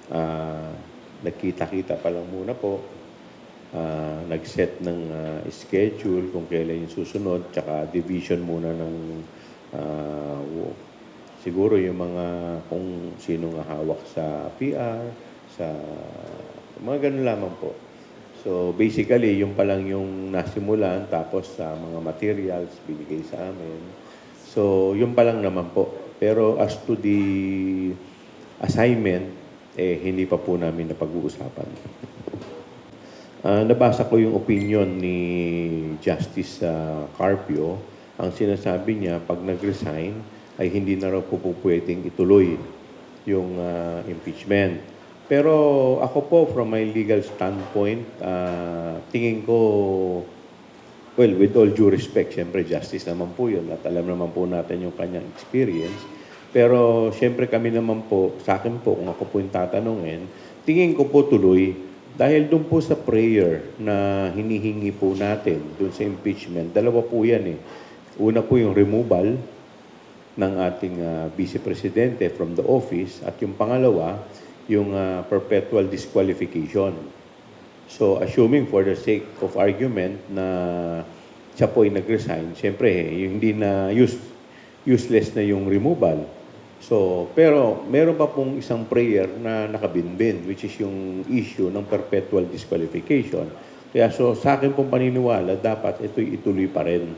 Ah, nagkita-kita pa lang muna po, nag-set ng schedule kung kailan yung susunod, tsaka division muna ng siguro yung mga kung sino nga hawak sa PR, sa mga ganun lamang po. So basically, yung pa lang yung nasimulan, tapos sa mga materials binigay sa amin. So yung pa lang naman po. Pero as to the assignment, hindi pa po namin napag-uusapan. Nabasa ko yung opinion ni Justice Carpio. Ang sinasabi niya, pag nag-resign, ay hindi na raw po pwedeng ituloy yung impeachment. Pero ako po, from my legal standpoint, tingin ko, well, with all due respect, siyempre justice naman po yun at alam naman po natin yung kanyang experience. Pero siyempre kami naman po, sa akin po, kung ako po yung tatanungin, tingin ko po tuloy. Dahil doon po sa prayer na hinihingi po natin, doon sa impeachment, dalawa po yan eh. Una po yung removal ng ating Vice Presidente from the office at yung pangalawa, yung perpetual disqualification. So, assuming for the sake of argument na siya po ay nag-resign, siyempre, yung hindi na useless na yung removal. So, pero meron pa pong isang prayer na nakabinbin, which is yung issue ng perpetual disqualification. Kaya so, sa akin pong paniniwala, dapat ito'y ituloy pa rin.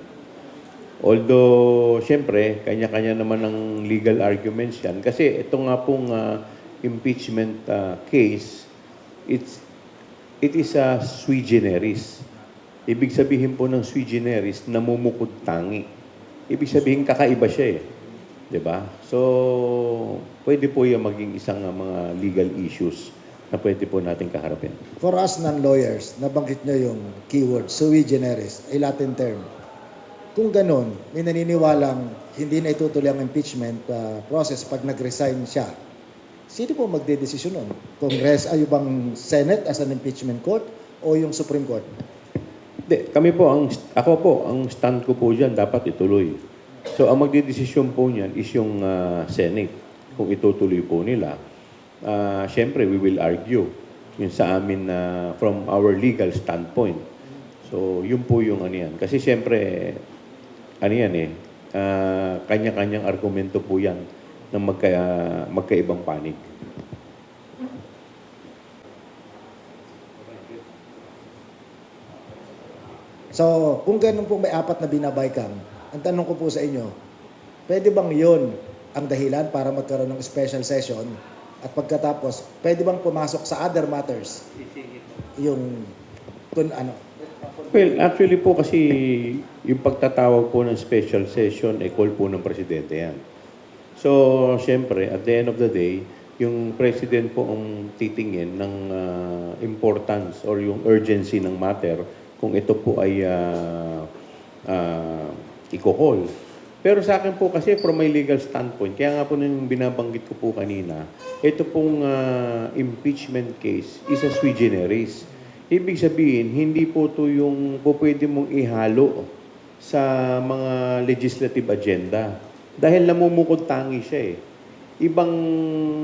Although, siyempre, kanya-kanya naman ng legal arguments yan. Kasi ito nga pong impeachment case, it is a sui generis. Ibig sabihin po ng sui generis, namumukod tangi. Ibig sabihin, kakaiba siya eh. Diba? So, pwede po yung maging isang mga legal issues na pwede po natin kaharapin. For us non-lawyers, nabanggit nyo yung keyword, sui generis, ay Latin term. Kung ganun, may naniniwalang hindi na itutuloy ang impeachment process pag nag-resign siya. Sino po magdedesisyon nun? Congress, ay bang Senate as an impeachment court o yung Supreme Court? Hindi, ako po, ang stand ko po dyan, dapat ituloy. So, ang magdidesisyon po niyan is yung Senate. Kung itutuloy po nila, syempre, we will argue yun sa amin from our legal standpoint. So, yun po yung ano yan. Kasi syempre, ano yan eh, kanya-kanyang argumento po yan ng magkaibang panig. So, kung ganun po may apat na binabaykang, ang tanong ko po sa inyo, pwede bang yun ang dahilan para magkaroon ng special session at pagkatapos, pwede bang pumasok sa other matters? Yung, ano? Well, actually po kasi yung pagtatawag po ng special session ay call po ng presidente yan. So, syempre, at the end of the day, yung president po ang titingin ng importance or yung urgency ng matter kung ito po ay i-call. Pero sa akin po kasi from my legal standpoint, kaya nga po nung binabanggit ko po kanina, ito pong impeachment case is a sui generis. Ibig sabihin, hindi po ito yung po pwede mong ihalo sa mga legislative agenda. Dahil namumukod tangi siya eh. Ibang,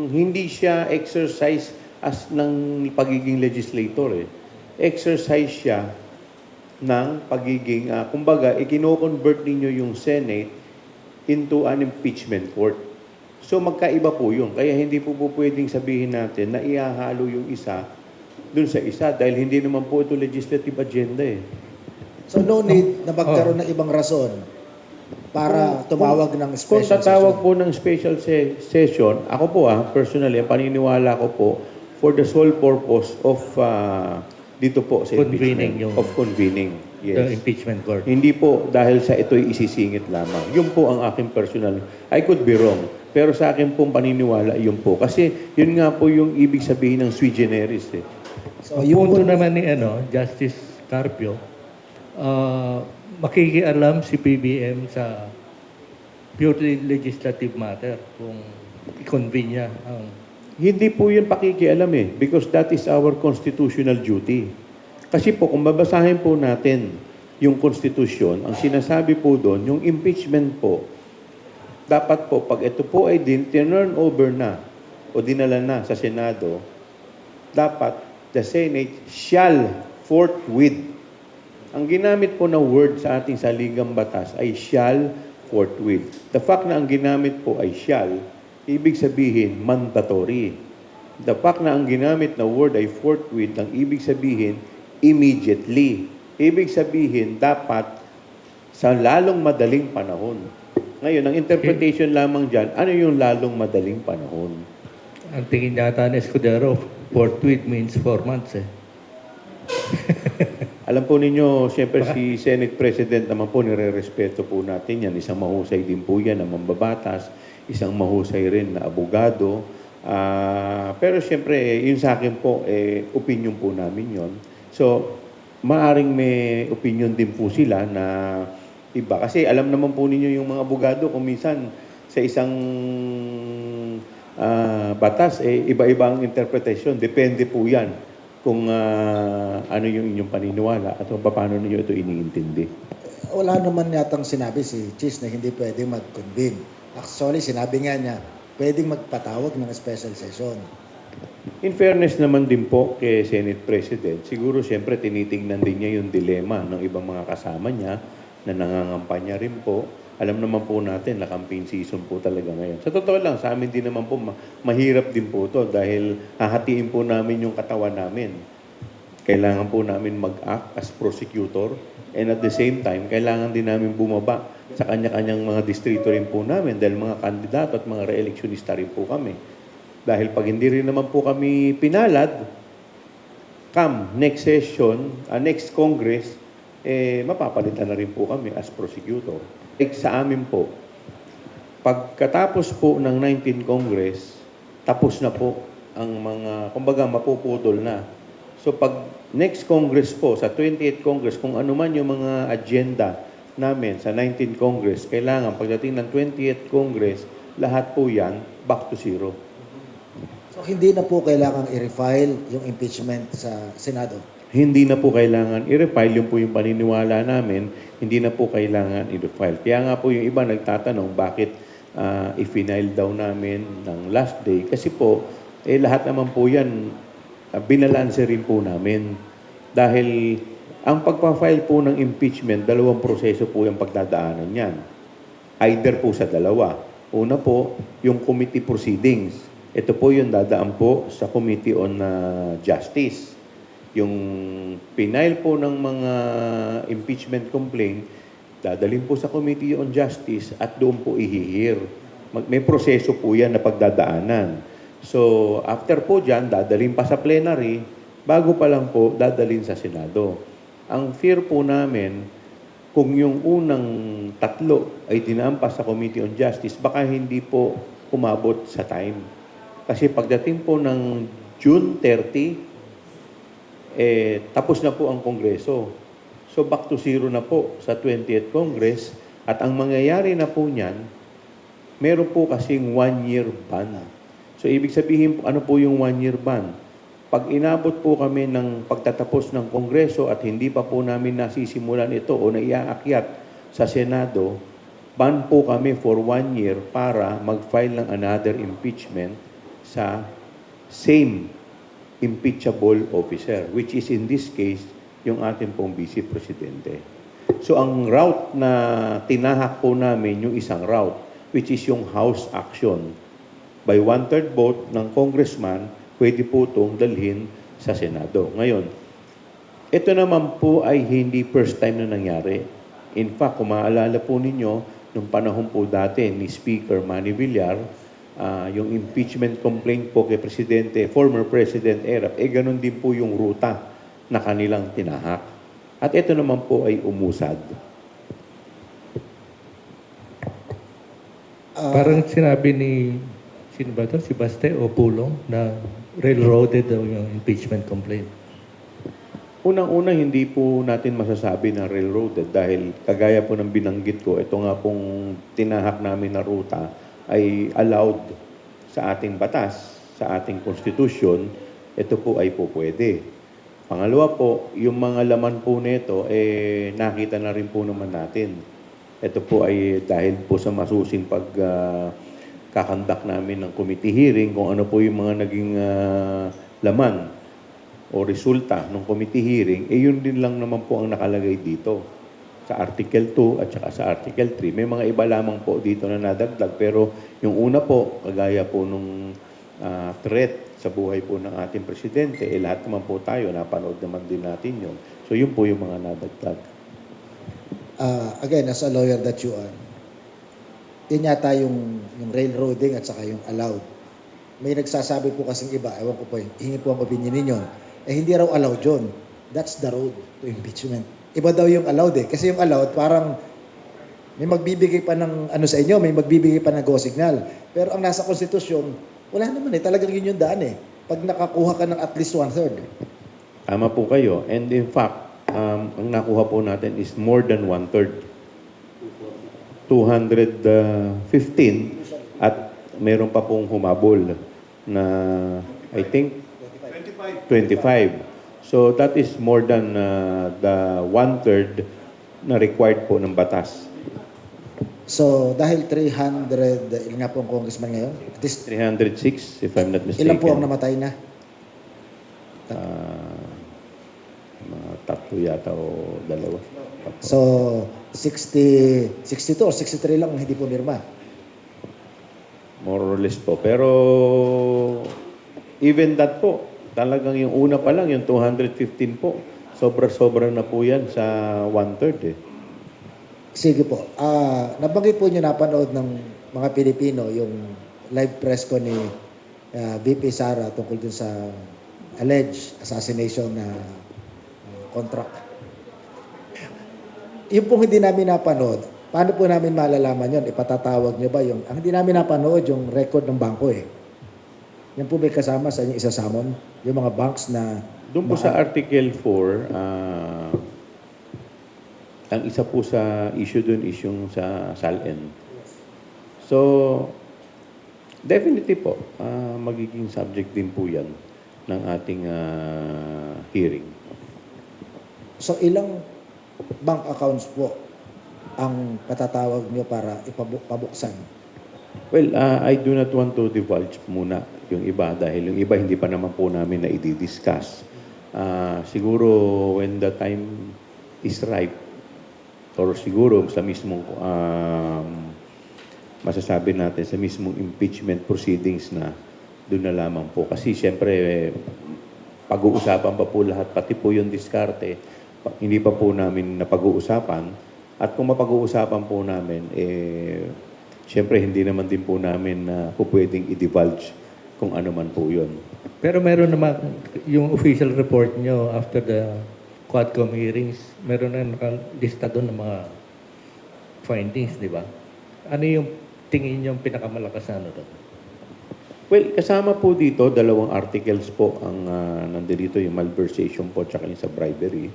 hindi siya exercise as ng pagiging legislator eh. Exercise siya ng pagiging, kumbaga, ikino-convert ninyo yung Senate into an impeachment court. So magkaiba po yun. Kaya hindi po pwedeng sabihin natin na ihahalo yung isa dun sa isa dahil hindi naman po ito legislative agenda eh. So no need na magkaroon ng ibang rason para tumawag ng Kung special tatawag session. po ng special session, ako po personally, paniniwala ko po for the sole purpose of dito po sa Convening impeachment, yung- of convening. The Yes. impeachment court. Hindi po dahil sa ito'y isisingit lamang. Yun po ang aking personal. I could be wrong. Pero sa akin pong paniniwala, yun po. Kasi yun nga po yung ibig sabihin ng sui generis eh. So, Ang yung punto naman ni Justice Carpio, makikialam si PBM sa purely legislative matter kung i-convene niya ang Hindi po yun pakikialam eh. Because that is our constitutional duty. Kasi po, kung babasahin po natin yung konstitusyon, ang sinasabi po doon, yung impeachment po, dapat po, pag ito po ay tinurn over na o dinala na sa Senado, dapat the Senate shall forthwith. Ang ginamit po na word sa ating saligang batas ay shall forthwith. The fact na ang ginamit po ay shall, ibig sabihin mandatory. The fact na ang ginamit na word ay forthwith, ang ibig sabihin immediately. Ibig sabihin dapat sa lalong madaling panahon. Ngayon, ang interpretation lamang dyan, ano yung lalong madaling panahon? Ang tingin yata ni Escudero, forthwith means 4 months eh. Alam po ninyo, siyempre si Senate President naman po, nire-respeto po natin yan. Isang mahusay din po yan na mambabatas, isang mahusay rin na abogado. Pero siyempre, yun sa akin po, opinion po namin yon. So, maaring may opinion din po sila na iba. Kasi alam naman po ninyo yung mga abogado, kung minsan sa isang batas, iba-iba ang interpretation. Depende po yan kung ano yung inyong paniniwala at kung paano ninyo ito iniintindi. Wala naman yatang sinabi si Chis na hindi pwedeng mag-convene. Actually, sinabi nga niya, pwedeng magpatawag ng special session. In fairness naman din po kay Senate President, siguro siyempre tinitingnan din niya yung dilema ng ibang mga kasama niya na nangangampanya rin po. Alam naman po natin na campaign season po talaga ngayon. Sa totoo lang, sa amin din naman po, mahirap din po to dahil hahatiin po namin yung katawan namin. Kailangan po namin mag-act as prosecutor and at the same time, kailangan din namin bumaba sa kanya-kanyang mga distrito rin po namin dahil mga kandidato at mga re-electionista rin po kami. Dahil pag hindi rin naman po kami pinalad, next session, next Congress, mapapalitan na rin po kami as prosecutor. Sa amin po, pagkatapos po ng 19th Congress, tapos na po ang mga, kumbaga, mapuputol na. So pag next Congress po, sa 28th Congress, kung ano man yung mga agenda namin sa 19th Congress, kailangan pagdating ng 20th Congress, lahat po yan back to zero. So, hindi na po kailangang i-refile yung impeachment sa Senado. Hindi na po kailangan i-refile, yung po yung paniniwala namin, hindi na po kailangan i-refile. Kaya nga po yung iba nagtatanong bakit i-final daw namin ng last day. Kasi po, lahat naman po yan, binalanse rin po namin. Dahil ang pagpa-file po ng impeachment, dalawang proseso po yung pagdadaanan yan. Either po sa dalawa. Una po, yung committee proceedings. Ito po yung dadaan po sa Committee on Justice. Yung pinail po ng mga impeachment complaint, dadalhin po sa Committee on Justice at doon po ihihir. May proseso po yan na pagdadaanan. So, after po dyan, dadalhin pa sa plenary, bago pa lang po, dadalhin sa Senado. Ang fear po namin, kung yung unang tatlo ay dinaan pa sa Committee on Justice, baka hindi po umabot sa time. Kasi pagdating po ng June 30, tapos na po ang Kongreso. So back to zero na po sa 20th Congress. At ang mangyayari na po niyan, meron po kasing 1-year ban. So ibig sabihin po, ano po yung 1-year ban? Pag inabot po kami ng pagtatapos ng Kongreso at hindi pa po namin nasisimulan ito o naiaakyat sa Senado, ban po kami for 1 year para mag-file ng another impeachment sa same impeachable officer, which is in this case, yung ating pong Vice Presidente. So ang route na tinahak po namin, yung isang route, which is yung House action. By 1/3 vote ng congressman, pwede po itong dalhin sa Senado. Ngayon, ito naman po ay hindi first time na nangyari. In fact, kung maalala po ninyo, nung panahon po dati ni Speaker Manny Villar, yung impeachment complaint po kay Presidente, former President Erap, ganun din po yung ruta na kanilang tinahak. At ito naman po ay umusad. Parang sinabi ni, sino ba ito? Si Baste o Pulong na railroaded daw yung impeachment complaint. Unang-una, hindi po natin masasabi na railroaded dahil kagaya po ng binanggit ko, ito nga pong tinahak namin na ruta ay allowed sa ating batas, sa ating konstitusyon, ito po ay po pwede. Pangalawa po, yung mga laman po nito, nakita na rin po naman natin. Ito po ay dahil po sa masusing kakandak namin ng committee hearing kung ano po yung mga naging laman o resulta ng committee hearing, yun din lang naman po ang nakalagay dito sa Article 2 at saka sa Article 3. May mga iba lamang po dito na nadagdag, pero yung una po, kagaya po nung threat sa buhay po ng ating presidente, lahat naman po tayo, napanood naman din natin yun. So yun po yung mga nadagdag. Again, as a lawyer that you are, yun yata yung railroading at saka yung allowed. May nagsasabi po kasing iba, ewan ko po, hingi po ang opinion ninyo, hindi raw allowed yun. That's the road to impeachment. Iba daw yung allowed Kasi yung allowed, parang may magbibigay pa ng ano sa inyo, may magbibigay pa ng go signal. Pero ang nasa konstitusyon, wala naman talagang yun yung daan Pag nakakuha ka ng at least 1/3. Tama po kayo. And in fact, ang nakuha po natin is more than 1/3. 215 at meron pa pong humabol na I think 25. So that is more than the 1/3 na required po ng batas. So, dahil 300, ilan nga po ang congressman ngayon? At least, 306 if I'm not mistaken. ilan po ang namatay na? Mga tatlo yata o dalawa. Tatlo. So, 62 or 63 lang hindi po mirma. More or less po. Pero even that po, talagang yung una pa lang, yung 215 po, sobra-sobra na po yan sa 1/3 Sige po. Nabanggit po niyo napanood ng mga Pilipino yung live press ko ni VP Sara tungkol dun sa alleged assassination na contract. Yung pong hindi namin napanood, paano po namin malalaman yun? Ipatatawag niyo ba yung... Ang hindi namin napanood yung record ng bangko Yan po may kasama sa inyong isasamon? Yung mga banks na... Doon po sa Article 4, ang isa po sa issue doon is yung sa SALN. So, definitely po, magiging subject din po yan ng ating hearing. So ilang bank accounts po ang patatawag nyo para ipabuksan? Well, I do not want to divulge muna yung iba dahil yung iba hindi pa naman po namin na i-discuss. Siguro when the time is ripe, or siguro sa mismong masasabi natin sa mismong impeachment proceedings na doon na lamang po. Kasi siyempre, pag-uusapan pa po lahat, pati po yung diskarte, hindi pa po namin napag-uusapan. At kung mapag-uusapan po namin, siyempre hindi naman din po namin po pwedeng i-divulge kung ano man po yun. Pero meron naman yung official report nyo after the Quadcom hearings, meron na nakalista doon ng mga findings, di ba? Ano yung tingin nyo pinakamalakas na ano doon? Well, kasama po dito, dalawang articles po ang nandito, yung malversation po tsaka yung sa bribery.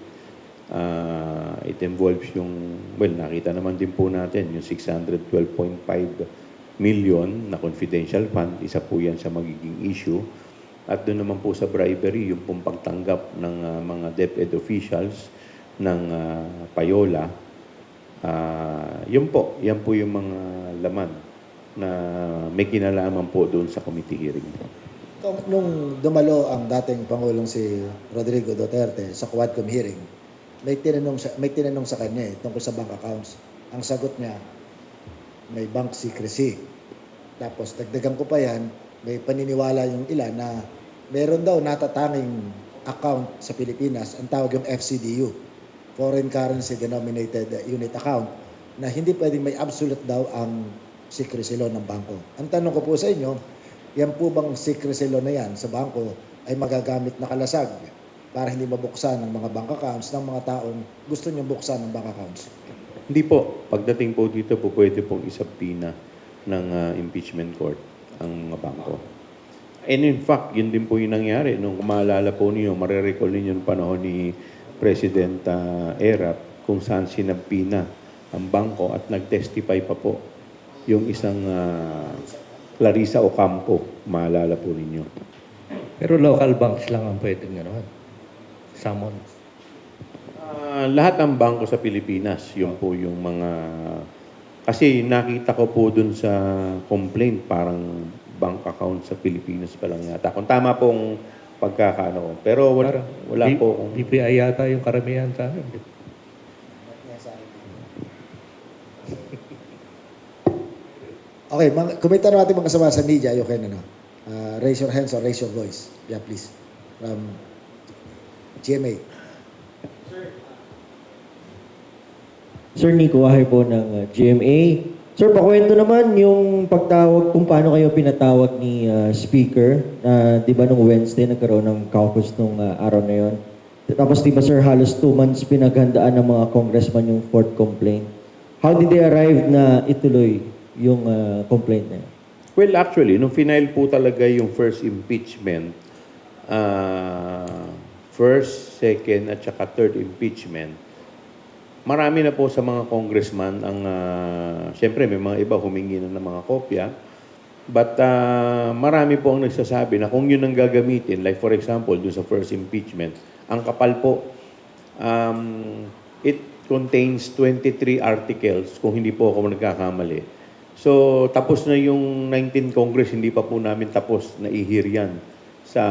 It involves yung, well, nakita naman din po natin, yung 612.5 million na confidential fund, isa po yan sa magiging issue. At doon naman po sa bribery, yung pong pagtanggap ng mga DepEd officials ng payola. Yan po yung mga laman na may kinalaman po doon sa committee hearing. Nung dumalo ang dating Pangulong si Rodrigo Duterte sa Quadcom hearing, may tinanong sa kanya tungkol sa bank accounts. Ang sagot niya, may bank secrecy. Tapos dagdagan ko pa yan, may paniniwala yung ilan na meron daw natatanging account sa Pilipinas, ang tawag yung FCDU, Foreign Currency Denominated Unit Account, na hindi pwedeng may absolute daw ang secrecy law ng bangko. Ang tanong ko po sa inyo, yan po bang secrecy law na yan sa bangko ay magagamit na kalasag para hindi mabuksan ng mga bank accounts ng mga taong gusto niyong buksan ng bank accounts? Hindi po. Pagdating po dito po, pwede pong isabpina ng impeachment court ang mga bangko. And in fact, yun din po yung nangyari. Nung maalala po niyo, marirecall ninyo yung panahon ni President Erap kung saan sinabpina ang bangko at nag-testify pa po yung isang Clarissa Ocampo, maalala po ninyo. Pero local banks lang ang pwedeng gano'n. Summon. Lahat ng bangko sa Pilipinas, yun po yung mga... Kasi nakita ko po dun sa complaint, parang bank account sa Pilipinas pa lang yata. Kung tama pong pagkakaano ko. Pero Parang wala po akong... DPI yata yung karamihan sa akin. Okay, kung may tanong natin mga kasama sa media, you can raise your hands or raise your voice. Yeah, please. From GMA. Sir Nico Wahay po ng GMA. Sir, pakwento naman yung pagtawag, kung paano kayo pinatawag ni Speaker. Di ba nung Wednesday nagkaroon ng caucus nung araw na yon. Tapos di ba sir, halos 2 months pinaghandaan ng mga congressman yung fourth complaint. How did they arrive na ituloy yung complaint na yun? Well, actually, nung final po talaga yung first impeachment, first, second, at saka third impeachment, marami na po sa mga congressman ang, siyempre may mga iba humingi na ng mga kopya, but marami po ang nagsasabi na kung yun ang gagamitin, like for example, doon sa first impeachment, ang kapal po, it contains 23 articles, kung hindi po ako nagkakamali. So, tapos na yung 19 Congress, hindi pa po namin tapos na i-hear yan sa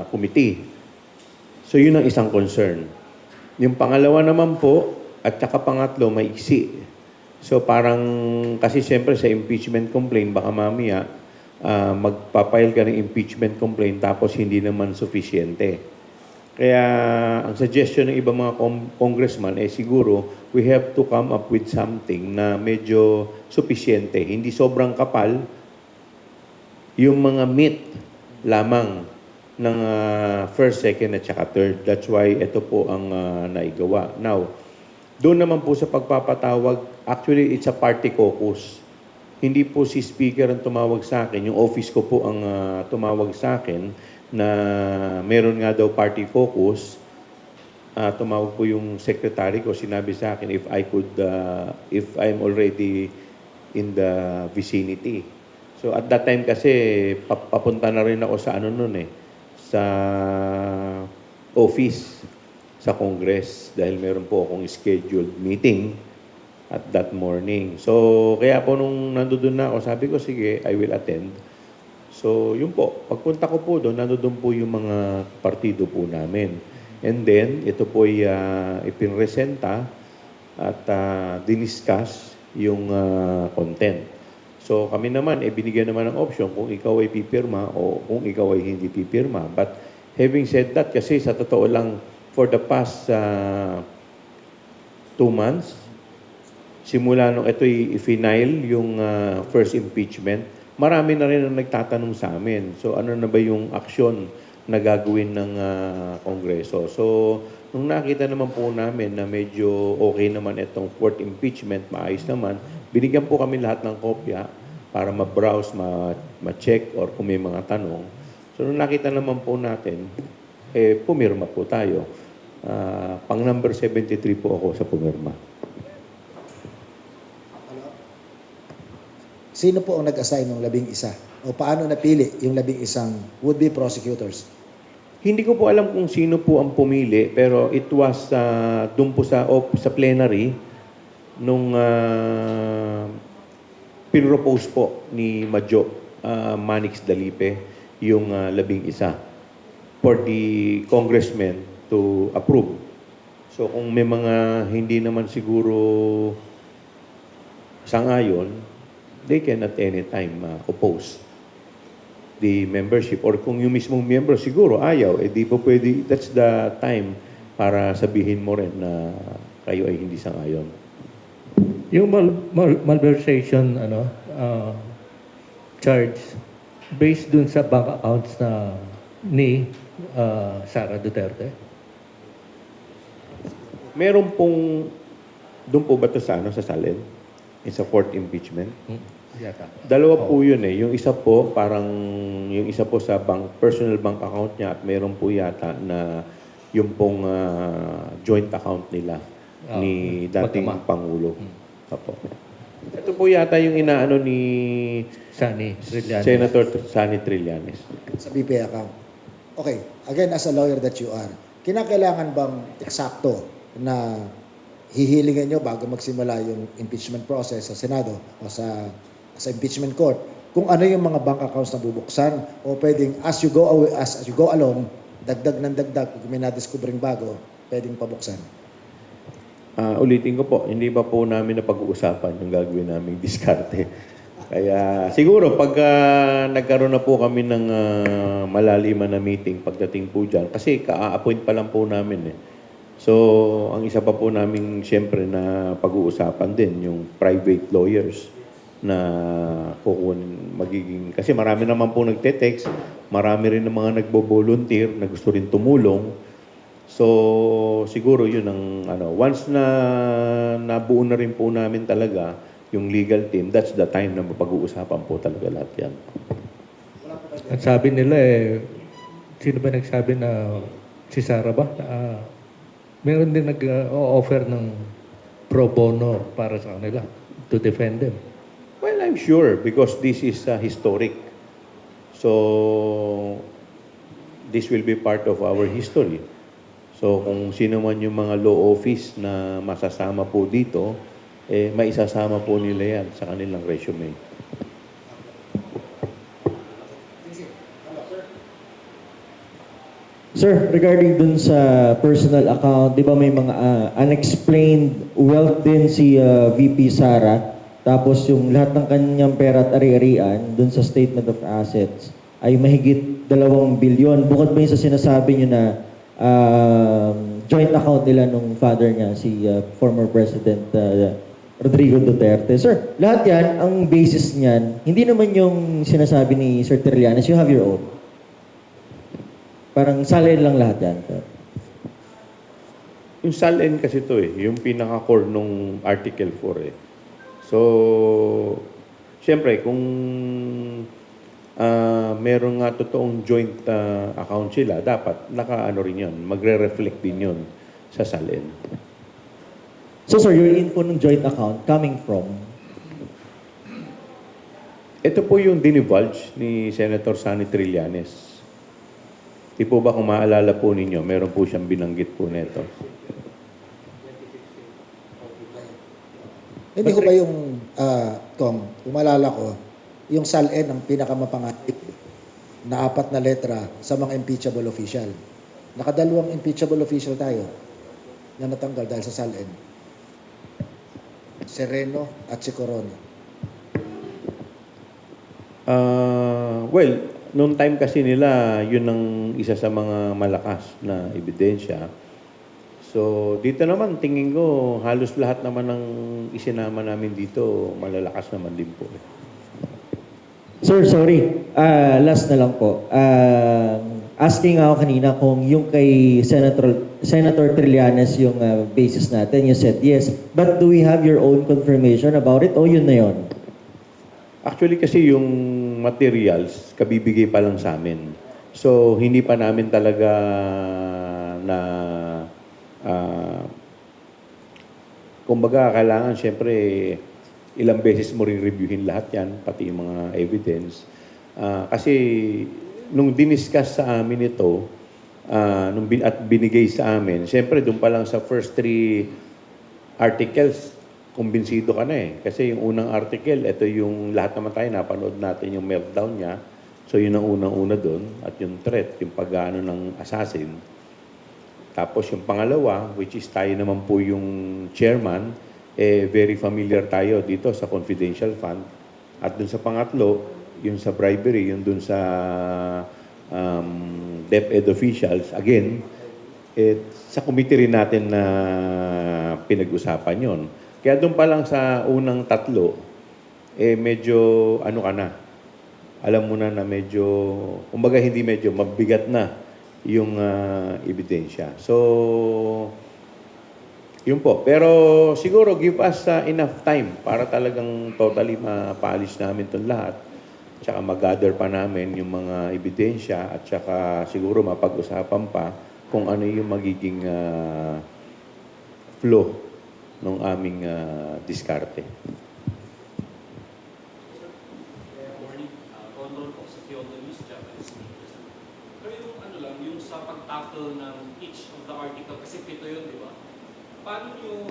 committee. So, yun ang isang concern. Yung pangalawa naman po, at saka pangatlo, maiksi. So, parang, kasi siyempre sa impeachment complaint, baka mamaya, magpapile ka ng impeachment complaint tapos hindi naman sufisyente. Kaya, ang suggestion ng ibang mga congressman ay siguro, we have to come up with something na medyo sufisyente. Hindi sobrang kapal, yung mga meat lamang ng first, second, at saka third. That's why ito po ang naigawa. Now, doon naman po sa pagpapatawag, actually, it's a party caucus. Hindi po si Speaker ang tumawag sa akin. Yung office ko po ang tumawag sa akin na meron nga daw party caucus. Tumawag po yung secretary ko, sinabi sa akin if I'm already in the vicinity. So at that time kasi papunta na rin ako sa sa office sa Congress dahil meron po akong scheduled meeting at that morning. So kaya po nung nandoon na ako, sabi ko sige, I will attend. So yun po, pagpunta ko po doon, nandoon po yung mga partido po namin. And then, ito po ay ipinresenta at diniscuss yung content. So kami naman, binigyan naman ng option kung ikaw ay pipirma o kung ikaw ay hindi pipirma. But having said that, kasi sa totoo lang, for the past 2 months, simula nung ito'y i-final yung first impeachment, marami na rin ang nagtatanong sa amin. So ano na ba yung aksyon na gagawin ng Kongreso? So nung nakita naman po namin na medyo okay naman itong fourth impeachment, maayos naman, binigyan po kami lahat ng kopya para ma-browse, ma-check or kung may mga tanong. So nung nakita naman po natin, pumirma po tayo. Pang number 73 po ako sa pumirma. Sino po ang nag-assign ng 11? O paano napili yung 11 would-be prosecutors? Hindi ko po alam kung sino po ang pumili, pero it was doon po sa plenary nung pinropose po ni Madjo Manix Dalipe yung 11 for the congressmen to approve. So kung may mga hindi naman siguro sangayon, they can at any time oppose the membership. Or kung yung mismong member siguro ayaw, di po pwede, that's the time para sabihin mo rin na kayo ay hindi sangayon. Yung malversation charge based dun sa bank accounts na ni Sara Duterte? Meron pong, doon po ba ito sa Salin? It's a fourth impeachment. Yata. Dalawa po yun eh. Yung isa po, yung isa po sa personal bank account niya at meron po yata na yung pong joint account nila ni dating Pangulo. Apo. Ito po yata yung inaano ni Sani Trillanes. Senator Sani Trillanes. Sa BPI account. Okay, again, as a lawyer that you are, kinakailangan bang eksakto na hihilingan nyo bago magsimula yung impeachment process sa Senado o sa impeachment court kung ano yung mga bank accounts na bubuksan o pwedeng as you go away, as you go along, dagdag ng dagdag, kung may na-discovering bago, pwedeng pabuksan. Ulitin ko po, hindi pa po namin napag-uusapan yung gagawin naming diskarte. Kaya siguro pag nagkaroon na po kami ng malaliman na meeting pagdating po dyan, kasi ka-appoint pa lang po namin eh. So, ang isa pa po namin siyempre na pag-uusapan din, yung private lawyers na magiging, kasi marami naman po nagte-text, marami rin ng mga nagbo-volunteer na gusto rin tumulong. So, siguro yun ang, once na nabuo na rin po namin talaga yung legal team, that's the time na mapag-uusapan po talaga lahat yan. At sabi nila sino ba nagsabi na si Sara ba? Meron din nag-offer ng pro bono para sa kanila to defend them. Well, I'm sure because this is historic. So, this will be part of our history. So, kung sino man yung mga law office na masasama po dito, maisasama po nila yan sa kanilang resume. Sir, regarding dun sa personal account, di ba may mga unexplained wealth din si VP Sara, tapos yung lahat ng kanyang pera at ari-arian dun sa statement of assets ay mahigit 2 bilyon. Bukod ba yung sa sinasabi nyo na joint account nila nung father niya, si former President Rodrigo Duterte. Sir, lahat yan, ang basis niyan, hindi naman yung sinasabi ni Sir Trillanes, you have your own. Parang salin lang lahat yan. Sir. Yung SALN kasi to yung pinaka-core nung Article 4 eh. So, siyempre, kung meron nga totoong joint account sila, dapat naka-ano rin yun, magre-reflect din yun sa SALN. So sir, your info ng joint account coming from? Ito po yung dinivulge ni Senator Sonny Trillanes. Di po ba kung maalala po ninyo, meron po siyang binanggit po neto. Hindi ko ba yung, Kong, umalala ko, yung SALN ang pinakamapangatip na 4 na letra sa mga impeachable official. Nakadalawang impeachable official tayo na natanggal dahil sa SALN. Sereno at si Corona. Well, noong time kasi nila, yun ang isa sa mga malakas na ebidensya. So, dito naman, tingin ko, halos lahat naman ng isinama namin dito, malalakas naman din po. Sir, sorry. Last na lang po. Asking ako kanina kung yung kay Senator Trillanes yung basis natin, you said yes. But do we have your own confirmation about it o yun na yun? Actually kasi yung materials, kabibigay pa lang sa amin. So, hindi pa namin talaga na kumbaga, kailangan siyempre ilang beses mo rin reviewin lahat yan, pati yung mga evidence. Kasi nung diniscuss sa amin ito, at binigay sa amin, siyempre doon pa lang sa first 3 articles, kumbinsido ka na eh. Kasi yung unang article, ito yung lahat naman tayo napanood natin yung meltdown niya. So yun ang unang-una doon. At yung threat, yung pag-ano ng assassin. Tapos yung pangalawa, which is tayo naman po yung chairman, very familiar tayo dito sa confidential fund. At dun sa pangatlo, yung sa bribery, yung dun sa DepEd officials, again, sa committee rin natin na pinag-usapan yon. Kaya doon pa lang sa unang 3, medyo ano ka na, alam mo na medyo, kumbaga hindi medyo, mabigat na yung ebidensya. So, yun po. Pero siguro give us enough time para talagang totally mapaalis namin itong lahat. Tsaka mag-gather pa namin yung mga ebidensya at tsaka siguro mapag-usapan pa kung ano yung magiging flow ng aming diskarte. Control po sa Kyoto News, Japanese News. Pero yung ano lang, yung sa pag-tackle ng each of the article, kasi 7 yun, di ba? Paano nyo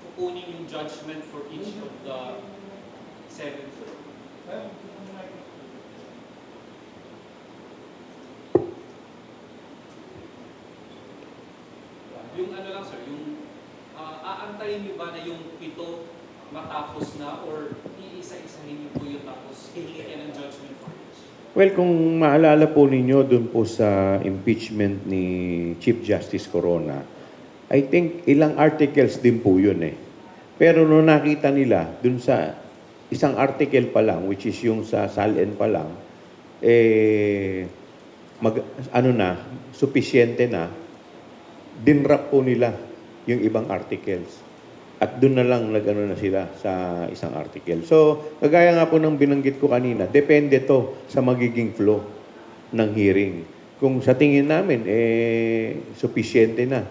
kukunin yung judgment for each of the 7th floor. Yung ano lang sir, yung aantayin niyo ba na yung 7 matapos na or iisa-isahin niyo po yung tapos hihingin ng judgment for each? Well, kung maalala po ninyo dun po sa impeachment ni Chief Justice Corona, I think ilang articles din po yun eh. Pero nung nakita nila dun sa isang article pa lang, which is yung sa SALN pa lang, sufficiente na, dinrap po nila yung ibang articles. At doon na lang nag-ano na sila sa isang article. So, kagaya nga po ng binanggit ko kanina, depende to sa magiging flow ng hearing. Kung sa tingin namin, sufficiente na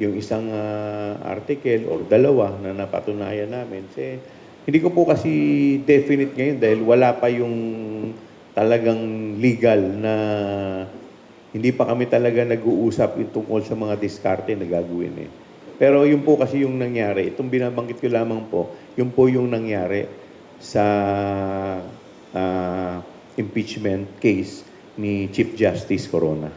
yung isang article or dalawa na napatunayan namin, hindi ko po kasi definite ngayon dahil wala pa yung talagang legal na hindi pa kami talaga nag-uusap yung tungkol sa mga diskarte na gagawin eh. Pero yun po kasi yung nangyari. Itong binabanggit ko lamang po, yun po yung nangyari sa impeachment case ni Chief Justice Corona.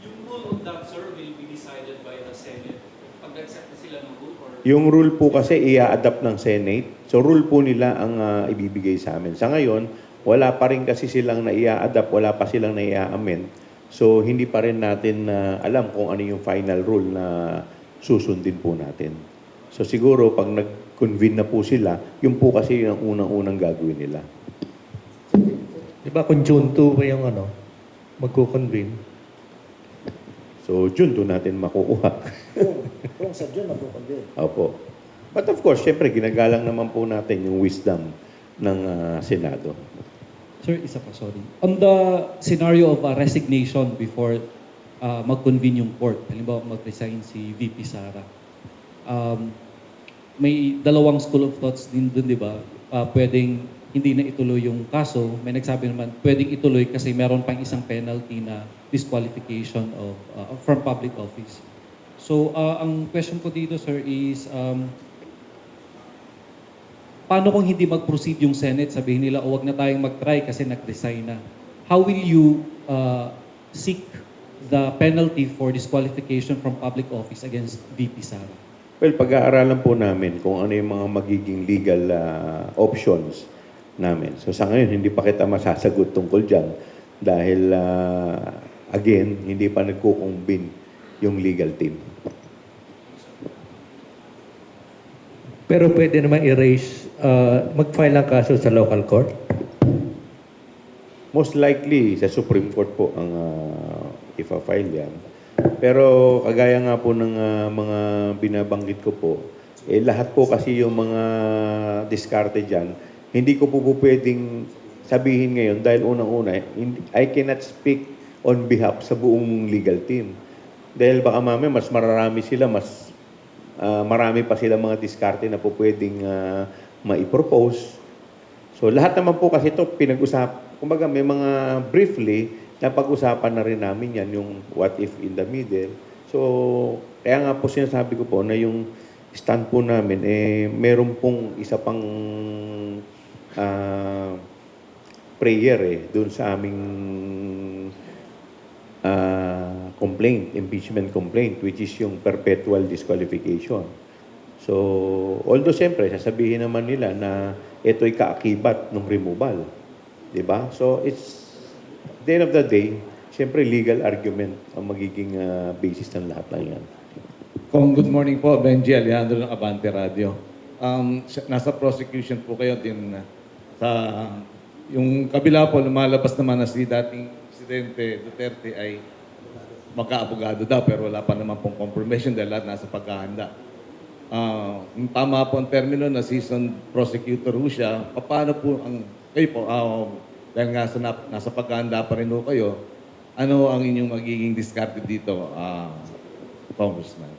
Yung rule of that sir will be decided by the Senate pag nag-set na sila ng rule or Yung rule po kasi i-adapt ng Senate. So rule po nila ang ibibigay sa amin. Sa ngayon, wala pa rin kasi silang na-i-adapt, wala pa silang na-i-amend. So hindi pa rin natin alam kung ano yung final rule na susundin po natin. So siguro pag nag-convene na po sila, yun po kasi yung unang-unang gagawin nila. Di ba kung June 2 pa yung magkukonvene? So June doon natin makukuha. Kung sa June makukonvene. Opo. But of course, syempre ginagalang naman po natin yung wisdom ng Senado. Sir, isa pa, sorry. On the scenario of a resignation before mag-convene yung court, halimbawa mag-resign si VP Sara, may dalawang school of thoughts din dun, di ba? Pwedeng hindi na ituloy yung kaso. May nagsabi naman, pwedeng ituloy kasi meron pang isang penalty na disqualification of from public office. So, ang question ko dito, sir, is paano kung hindi mag-proceed yung Senate? Sabihin nila, wag na tayong mag-try kasi nag-resign na. How will you seek the penalty for disqualification from public office against VP Sara? Well, pag-aaralan po namin kung ano yung mga magiging legal options namin. So sa ngayon, hindi pa kita masasagot tungkol dyan dahil, again, hindi pa nagkukumbin yung legal team. Pero pwede naman i-raise, mag-file ng kaso sa local court? Most likely, sa Supreme Court po ang ipa-file yan. Pero kagaya nga po ng mga binabanggit ko po, lahat po kasi yung mga diskarte dyan, hindi ko po pwedeng sabihin ngayon dahil unang-una, I cannot speak on behalf sa buong legal team. Dahil baka mamaya mas mararami sila, marami pa sila mga diskarte na po pwedeng maipropose. So lahat naman po kasi ito pinag-usap. Kumbaga may mga briefly na pag-usapan na rin namin yan, yung what if in the middle. So kaya nga po sinasabi ko po na yung stand po namin, meron pong isa pang prayer doon sa aming complaint, impeachment complaint, which is yung perpetual disqualification. So, although siyempre, sasabihin naman nila na ito'y kaakibat ng removal. Diba? So, it's, at the end of the day, siyempre legal argument ang magiging basis ng lahat ng yan. Good morning po, Benji Alejandro ng Abante Radio. Nasa prosecution po kayo din sa yung kabila po lumalabas naman na si dating Presidente Duterte ay magka-abogado daw pero wala pa naman pong confirmation dahil lahat nasa paghahanda. Tama po ang termino na seasoned prosecutor ho siya. Paano po ang kayo po, dahil nga nasa paghahanda pa rin ho kayo, ano ang inyong magiging diskarte dito, Congressman?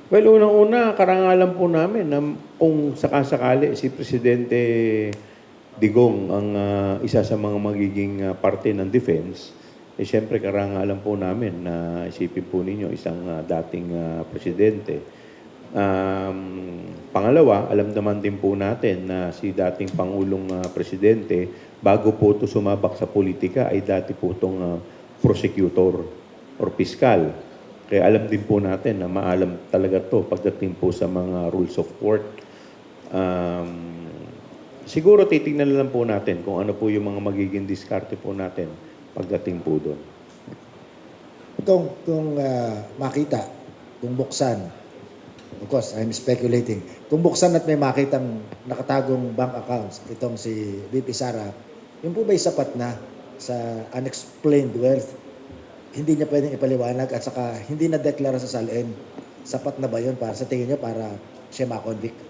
Well, unang-una, karangalan po namin na kung sakasakali si Presidente Digong ang isa sa mga magiging parte ng defense, siyempre karangalan po namin na isipin po ninyo isang dating presidente. Pangalawa, alam naman din po natin na si dating Pangulong Presidente, bago po ito sumabak sa politika, ay dati po itong prosecutor or piskal. Kaya alam din po natin na maalam talaga to pagdating po sa mga rules of court. Siguro titingnan lang po natin kung ano po yung mga magiging diskarte po natin pagdating po doon. Kung makita, kung buksan, of course, I'm speculating, kung buksan at may makitang nakatagong bank accounts, itong si VP Sara, yun po ba'y sapat na sa unexplained wealth? Hindi niya pwedeng ipaliwanag at saka hindi na deklara sa salin. Sapat na ba yun para sa tingin niyo para siya ma-convict?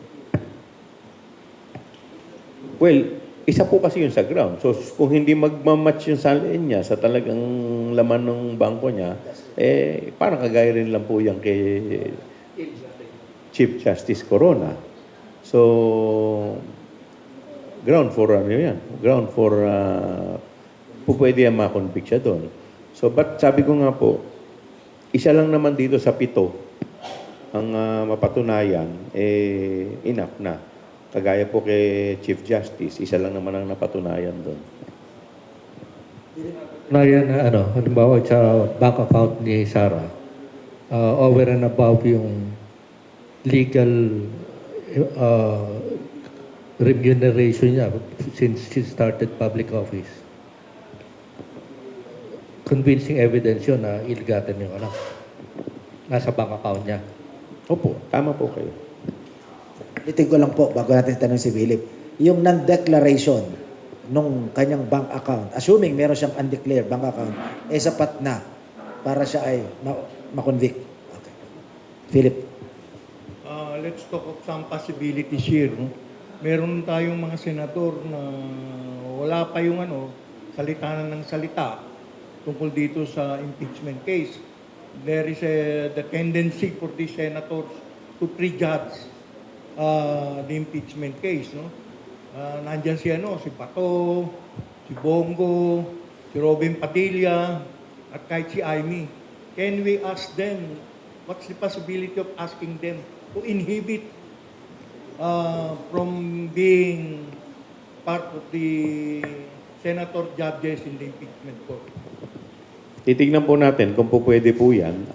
Well, isa po kasi yun sa ground. So, kung hindi magmamatch yung salin niya sa talagang laman ng bangko niya, parang kagaya rin lang po yan kay Chief Justice Corona. So, ground for ano yan? Ground for, pwede yan ma-convict siya doon. So, but sabi ko nga po, isa lang naman dito sa 7 ang mapatunayan, enough na. Kagaya po kay Chief Justice, isa lang naman ang napatunayan doon. Na yan, halimbawa sa bank account ni Sarah, over and above yung legal remuneration niya since she started public office. Convincing evidence yun na iligatan yung nasa bank account niya. Opo, tama po kayo. Itin ko lang po, bago natin tanong si Philip, yung non-declaration nung kanyang bank account, assuming meron siyang undeclared bank account, sapat na para siya ay ma-convict. Okay. Philip. Let's talk of some possibilities here. No? Meron tayong mga senador na wala pa yung salita ng salita tungkol dito sa impeachment case. There is the tendency for these senators to prejudge the impeachment case. No? Nandyan si Bato, si Bongo, si Robin Padilla, at kahit si Amy. Can we ask them, what's the possibility of asking them to inhibit from being part of the senator judges in the impeachment court? Titignan po natin kung po pwede po yan.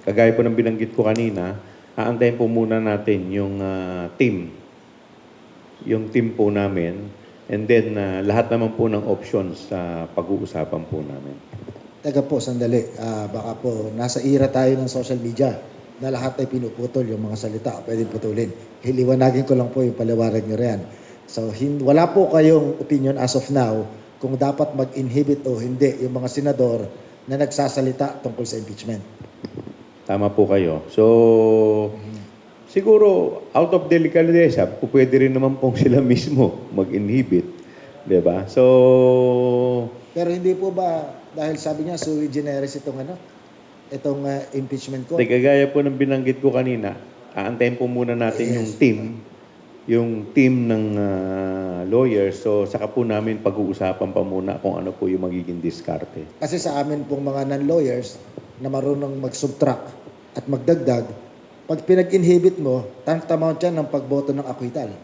Kagaya po ng binanggit ko kanina, aantayin po muna natin yung team. Yung team po namin. And then, lahat naman po ng options sa pag-uusapan po namin. Teka po, sandali. Baka po, nasa era tayo ng social media na lahat ay pinuputol yung mga salita. Pwedeng putulin. Hiliwanagin ko lang po yung paliwanag nyo riyan. So, wala po kayong opinion as of now kung dapat mag-inhibit o hindi yung mga senador na nagsasalita tungkol sa impeachment. Tama po kayo. So, siguro, out of delicadeza, pwede rin naman pong sila mismo mag-inhibit. Diba? So, Pero hindi po ba, dahil sabi niya, sui generis itong impeachment ko? kagaya po ng binanggit ko kanina, aantayin po muna natin yung team ng lawyers. So, saka po namin pag-uusapan pa muna kung ano po yung magiging diskarte. Kasi sa amin pong mga non-lawyers na marunong mag-subtract at magdagdag, pag pinag-inhibit mo, tantamount yan ng pagboto ng acquittal.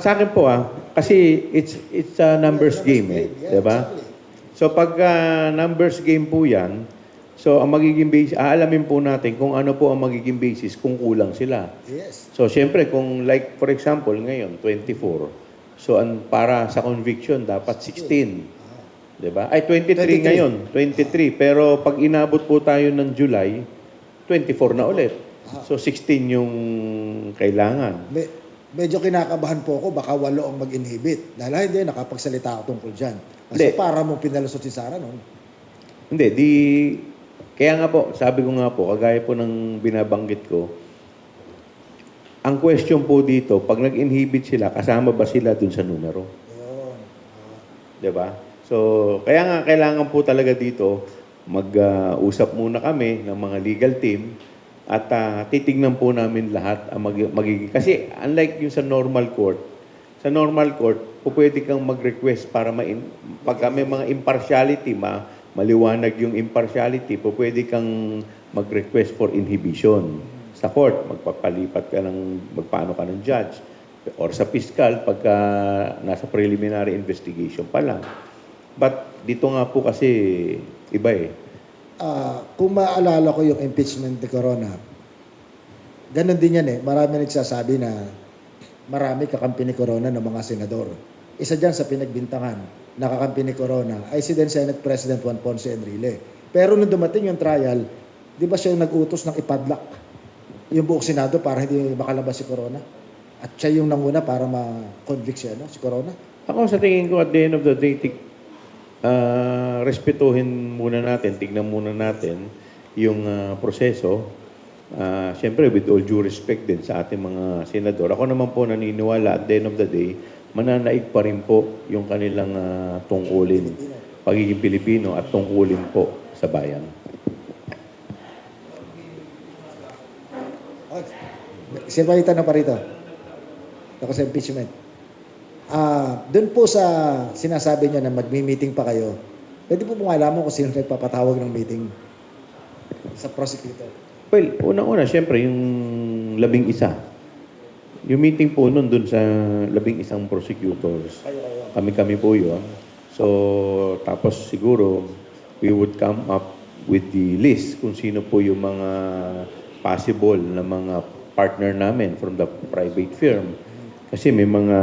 Sa akin po kasi it's a numbers game diba? So pag numbers game po yan, so ang magiging basis, aalamin po natin kung ano po ang magiging basis kung kulang sila. Yes. So siyempre kung like for example ngayon 24. So para sa conviction dapat 16. 'Di ba? Ay 23 ngayon, 23. Pero pag inabot po tayo ng July, 24 na ulit. So 16 yung kailangan. Medyo kinakabahan po ako, baka 8 ang mag-inhibit. Dahil hindi, nakapagsalita ako tungkol dyan. Kasi para mong pinalusot si Sara noon. Hindi, kaya nga po, sabi ko nga po, kagaya po ng binabanggit ko, ang question po dito, pag nag-inhibit sila, kasama ba sila dun sa numero? Diba? So, kaya nga kailangan po talaga dito, mag-usap muna kami ng mga legal team at titignan po namin lahat ang magiging. Kasi unlike yung sa normal court, pwede kang mag-request para pagka may mga impartiality, maliwanag yung impartiality, po pwede kang mag-request for inhibition sa court. Magpapalipat ka magpaano ka ng judge or sa fiscal pagka nasa preliminary investigation pa lang. But dito nga po kasi iba eh. Kung maalala ko yung impeachment ni Corona, ganun din yan eh. Marami nagsasabi na marami kakampi ni Corona ng mga senador. Isa dyan sa pinagbintangan, nakakampi ni Corona, ay si then Senate President Juan Ponce Enrile. Pero nung dumating yung trial, di ba siya yung nag-utos ng ipadlock yung buong Senado para hindi makalabas si Corona? At siya yung nanguna para ma-convict siya, no? Si Corona. Ako sa tingin ko at the end of the day, respetuhin muna natin, tignan muna natin yung proseso. Siyempre, with all due respect din sa ating mga senador. Ako naman po naniniwala at the end of the day, mananaig pa rin po yung kanilang tungkulin, pagiging Pilipino at tungkulin po sa bayan. Sino pa yung tanong pa rito? Ako sa impeachment. Doon po sa sinasabi niyo na magmi-meeting pa kayo, pwede po malaman kung sino nagpapatawag ng meeting sa prosecutor. Well, unang-una, siyempre, yung 11. Yung meeting po nun dun sa 11 prosecutors. Kami-kami po yun. So, tapos siguro, we would come up with the list kung sino po yung mga possible na mga partner namin from the private firm. Kasi may mga,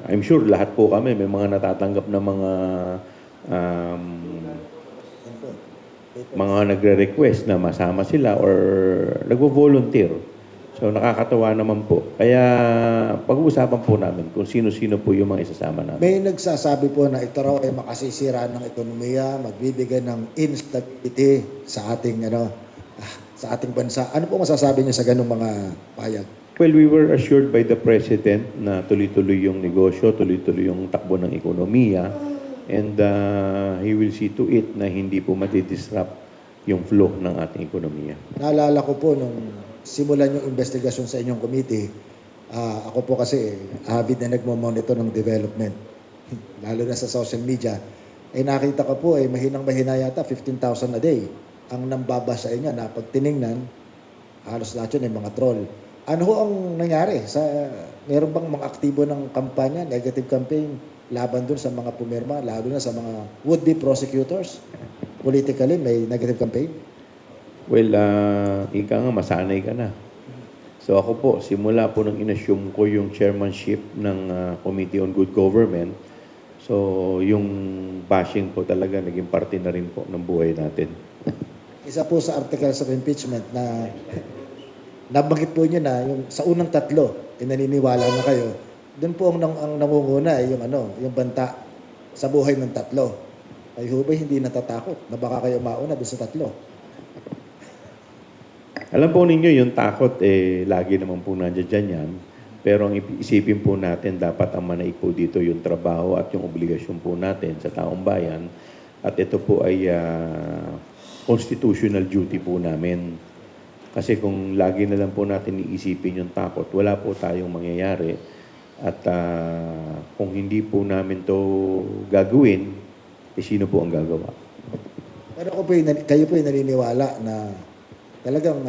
I'm sure lahat po kami, may mga natatanggap na mga nagre-request na masama sila or nagvo-volunteer. So nakakatawa naman po. Kaya pag-uusapan po namin kung sino-sino po yung mga isasama namin. May nagsasabi po na ito raw ay makasisira ng ekonomiya, magbibigay ng instability sa ating sa ating bansa. Ano po masasabi niyo sa ganung mga payag? Well, we were assured by the President na tuloy-tuloy yung negosyo, tuloy-tuloy yung takbo ng ekonomiya, and he will see to it na hindi po matidisrupt yung flow ng ating ekonomiya. Naalala ko po nung simulan yung investigasyon sa inyong committee, ako po kasi avid na nagmo-monitor ng development, lalo na sa social media. Nakita ko po mahinang-mahina yata 15,000 a day ang nambabasa inyo na pag tiningnan, halos lahat yun ay mga troll. Ano ho ang nangyari? Meron bang mga aktibo ng kampanya, negative campaign, laban dun sa mga pumirma, lalo na sa mga would-be prosecutors? Politically, may negative campaign? Well, ika nga, masanay ka na. So ako po, simula po nung inassume ko yung chairmanship ng Committee on Good Government, so yung bashing po talaga naging parte na rin po ng buhay natin. Isa po sa articles of impeachment na nabanggit po nyo na yung sa unang tatlo, naniniwala na kayo, doon po ang nangunguna yung banta sa buhay ng tatlo. Ay hubay hindi natatakot na baka kayo mauna doon sa tatlo. Alam po ninyo, yung takot, lagi naman po nandiyan yan. Pero ang isipin po natin, dapat ang manaig po dito yung trabaho at yung obligasyon po natin sa taong bayan. At ito po ay constitutional duty po namin. Kasi kung lagi na lang po natin iisipin yung takot, wala po tayong mangyayari. At kung hindi po namin to gagawin, sino po ang gagawa? Pero kayo po ay naniniwala na talagang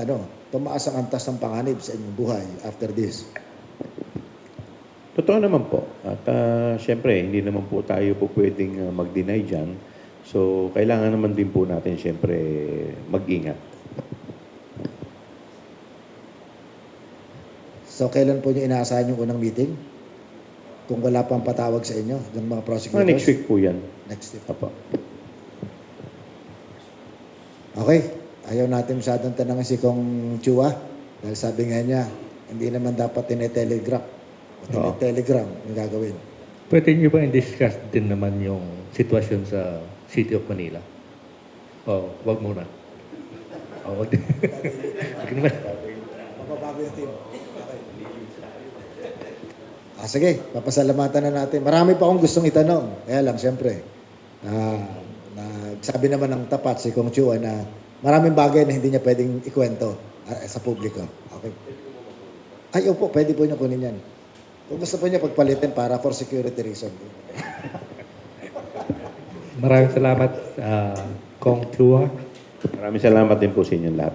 tumaas ang antas ng panganib sa inyong buhay after this. Totoo naman po. At syempre, hindi naman po tayo po pwedeng mag-deny dyan. So, kailangan naman din po natin syempre mag-ingat. So, kailan po nyo inaasahan yung unang meeting? Kung wala pang patawag sa inyo, ng mga prosecutors? Next week po yan. Next week. Apo. Okay. Ayaw natin masyadong tanongin si Kong Chua. Dahil sabi nga niya, hindi naman dapat tinetelegraph. O tinetelegram yung gagawin. Pwede nyo ba i-discuss din naman yung sitwasyon sa City of Manila? O, wag muna. O, wag din. Sige naman. Mababago yung team. Sige, papasalamatan na natin. Marami pa akong gustong itanong. Kaya lang, siyempre, sabi naman ng tapat si Kong Chua na maraming bagay na hindi niya pwedeng ikwento sa publiko. Okay. Ay, opo, pwede po niya kunin yan. Kung gusto po niya pagpalitin para for security reason. Maraming salamat, Kong Chua. Maraming salamat din po sa inyong lahat.